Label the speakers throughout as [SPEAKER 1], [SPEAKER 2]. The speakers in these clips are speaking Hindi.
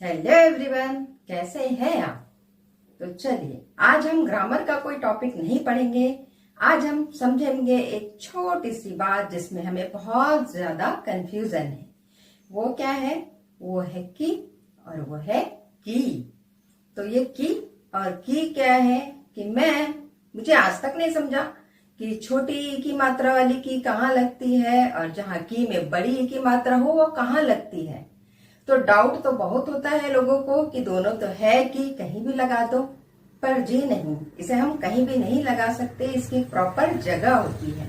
[SPEAKER 1] हेलो एवरीवन, कैसे हैं आप। तो चलिए, आज हम ग्रामर का कोई टॉपिक नहीं पढ़ेंगे। आज हम समझेंगे एक छोटी सी बात जिसमें हमें बहुत ज्यादा कंफ्यूजन है। वो क्या है? वो है की और वो है की। तो ये की और की क्या है कि मुझे आज तक नहीं समझा कि छोटी ई की मात्रा वाली की कहाँ लगती है और जहाँ की में बड़ी ई की मात्रा हो वो कहाँ लगती है। तो डाउट तो बहुत होता है लोगों को कि दोनों तो है कि कहीं भी लगा दो, पर जी नहीं, इसे हम कहीं भी नहीं लगा सकते। इसकी प्रॉपर जगह होती है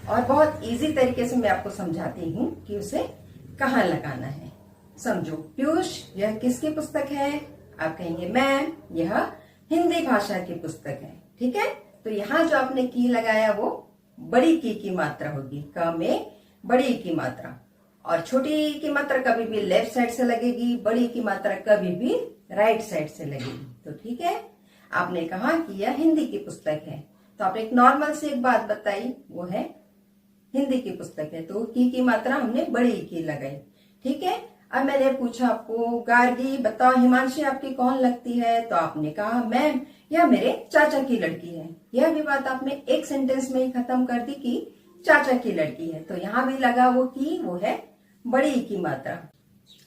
[SPEAKER 1] और बहुत इजी तरीके से मैं आपको समझाती हूँ कि उसे कहाँ लगाना है। समझो, पीयूष यह किसकी पुस्तक है? आप कहेंगे मैम यह हिंदी भाषा की पुस्तक है। ठीक है, तो यहाँ जो आपने की लगाया वो बड़ी की मात्रा होगी। क में बड़ी की मात्रा, और छोटी की मात्रा कभी भी लेफ्ट साइड से लगेगी, बड़ी की मात्रा कभी भी राइट साइड से लगेगी। तो ठीक है, आपने कहा कि यह हिंदी की पुस्तक है, तो आपने एक नॉर्मल से एक बात बताई, वो है हिंदी की पुस्तक है, तो की मात्रा हमने बड़ी की लगाई। ठीक है, अब मैंने पूछा आपको, गार्गी बताओ हिमांशी आपकी कौन लगती है? तो आपने कहा मैम यह मेरे चाचा की लड़की है। यह भी बात आपने एक सेंटेंस में ही खत्म कर दी कि चाचा की लड़की है। तो यहाँ भी लगा वो की, वो है बड़ी की मात्रा।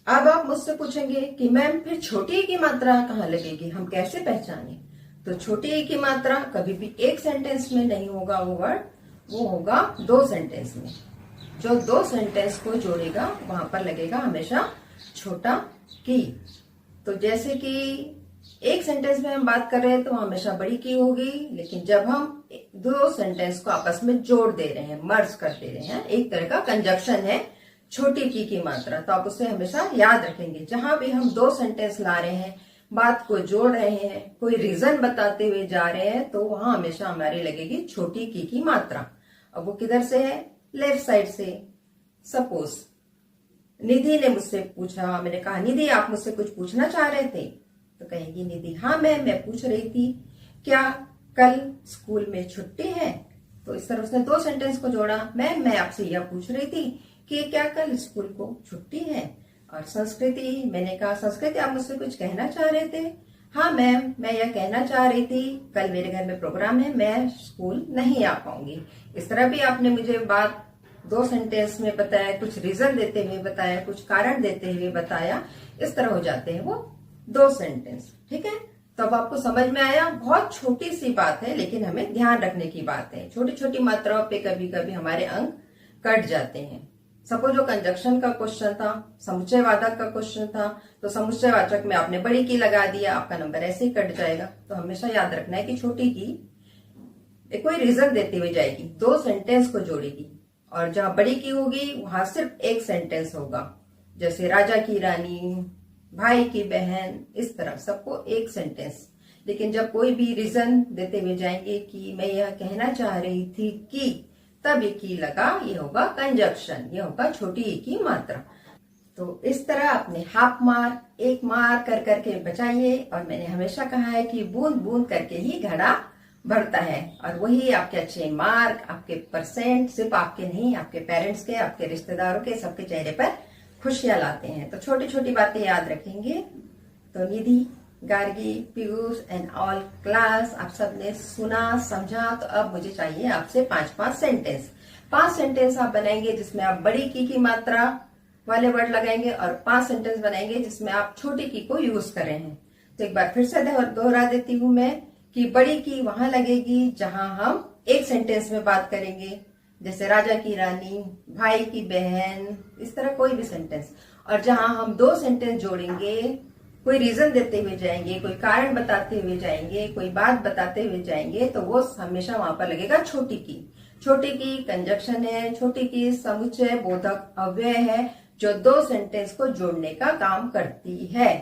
[SPEAKER 1] अब आप मुझसे पूछेंगे कि मैम फिर छोटी की मात्रा कहाँ लगेगी, हम कैसे पहचाने? तो छोटी की मात्रा कभी भी एक सेंटेंस में नहीं होगा, वो वर्ड वो होगा दो सेंटेंस में। जो दो सेंटेंस को जोड़ेगा वहां पर लगेगा हमेशा छोटा की। तो जैसे कि एक सेंटेंस में हम बात कर रहे हैं तो हमेशा बड़ी की होगी, लेकिन जब हम दो सेंटेंस को आपस में जोड़ दे रहे हैं, मर्ज कर दे रहे हैं, एक तरह का कंजक्शन है छोटी की मात्रा, तो आप उसे हमेशा याद रखेंगे। जहां भी हम दो सेंटेंस ला रहे हैं, बात को जोड़ रहे हैं, कोई रीजन बताते हुए जा रहे हैं, तो वहां हमेशा हमारी लगेगी छोटी की मात्रा। अब वो किधर से है? लेफ्ट साइड से। सपोज निधि ने मुझसे पूछा, मैंने कहा निधि आप मुझसे कुछ पूछना चाह रहे थे? तो कहेगी निधि हाँ मैम, मैं पूछ रही थी क्या कल स्कूल में छुट्टी है? तो इस तरह उसने दो सेंटेंस को जोड़ा, मैम मैं आपसे यह पूछ रही थी कि क्या कल स्कूल को छुट्टी है। और संस्कृति, मैंने कहा संस्कृति आप मुझसे कुछ कहना चाह रहे थे? हाँ मैम मैं यह कहना चाह रही थी कल मेरे घर में प्रोग्राम है, मैं स्कूल नहीं आ पाऊंगी। इस तरह भी आपने मुझे बात दो सेंटेंस में बताया, कुछ रीजन देते हुए बताया, कुछ कारण देते हुए बताया, इस तरह हो जाते हैं वो दो सेंटेंस। ठीक है, तो अब आपको समझ में आया। बहुत छोटी सी बात है लेकिन हमें ध्यान रखने की बात है। छोटी छोटी मात्राओं पे कभी कभी हमारे अंक कट जाते हैं। सपोज जो कंजक्शन का क्वेश्चन था, समुच्चयवाचक का क्वेश्चन था, तो समुच्चयवाचक में आपने बड़ी की लगा दिया, आपका नंबर ऐसे ही कट जाएगा। तो हमेशा याद रखना है कि छोटी की कोई रीजन देते हुए जाएगी, दो सेंटेंस को जोड़ेगी, और जहां बड़ी की होगी वहां सिर्फ एक सेंटेंस होगा। जैसे राजा की रानी, भाई की बहन, इस तरह सबको एक सेंटेंस। लेकिन जब कोई भी रीजन देते हुए जाएंगे कि मैं यह कहना चाह रही थी कि, तब ये की लगा, ये होगा कंजक्शन, ये होगा छोटी ई की मात्रा। तो इस तरह अपने हाफ मार, एक मार कर करके बचाइए। और मैंने हमेशा कहा है कि बूंद बूंद करके ही घड़ा भरता है, और वही आपके अच्छे मार्क, आपके परसेंट सिर्फ आपके नहीं, आपके पेरेंट्स के, आपके रिश्तेदारों के, सबके चेहरे पर खुशियां लाते हैं। तो छोटी छोटी बातें याद रखेंगे। तो Nidhi, Gargi, Piyush and all class, आप सबने सुना समझा। तो अब मुझे चाहिए आपसे 5-5 सेंटेंस। 5 सेंटेंस आप बनाएंगे जिसमें आप बड़ी की मात्रा वाले वर्ड लगाएंगे, और 5 सेंटेंस बनाएंगे जिसमें आप छोटी की को यूज कर रहे हैं। तो एक बार फिर से दोहरा देती हूँ मैं कि बड़ी की वहां लगेगी जहां हम एक सेंटेंस में बात करेंगे, जैसे राजा की रानी, भाई की बहन, इस तरह कोई भी सेंटेंस। और जहां हम दो सेंटेंस जोड़ेंगे, कोई रीजन देते हुए जाएंगे, कोई कारण बताते हुए जाएंगे, कोई बात बताते हुए जाएंगे, तो वो हमेशा वहां पर लगेगा छोटी की। छोटी की कंजक्शन है, छोटी की समुच्चय बोधक अव्यय है जो दो सेंटेंस को जोड़ने का काम करती है।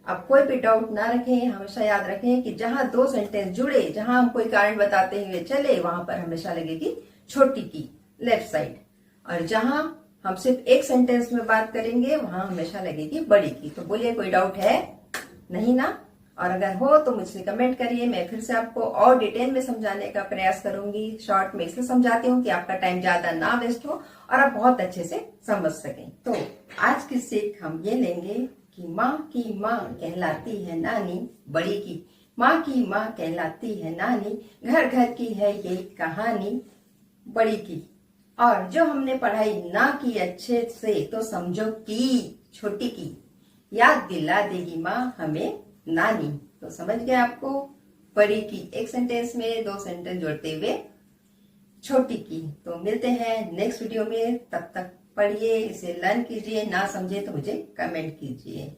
[SPEAKER 1] अब कोई भी डाउट ना रखें, हमेशा याद रखें कि जहां दो सेंटेंस जुड़े, जहां हम कोई कारण बताते हुए चले, वहां पर हमेशा लगेगी छोटी की लेफ्ट साइड, और जहां हम सिर्फ एक सेंटेंस में बात करेंगे वहां हमेशा लगेगी बड़ी की। तो बोलिए कोई डाउट है? नहीं ना? और अगर हो तो मुझसे कमेंट करिए, मैं फिर से आपको और डिटेल में समझाने का प्रयास करूंगी। शॉर्ट में इसलिए समझाती हूँ कि आपका टाइम ज्यादा ना वेस्ट हो और आप बहुत अच्छे से समझ सकें। तो आज की सीख हम ये लेंगे कि माँ की माँ कहलाती है नानी, बड़ी की माँ की माँ कहलाती है नानी, घर घर की है ये कहानी बड़ी की। और जो हमने पढ़ाई ना की अच्छे से तो समझो की छोटी की, याद दिला देगी माँ हमें नानी। तो समझ गए आपको? बड़ी की एक सेंटेंस में दो सेंटेंस जोड़ते हुए छोटी की। तो मिलते हैं नेक्स्ट वीडियो में, तब तक पढ़िए, इसे लर्न कीजिए, ना समझे तो मुझे कमेंट कीजिए।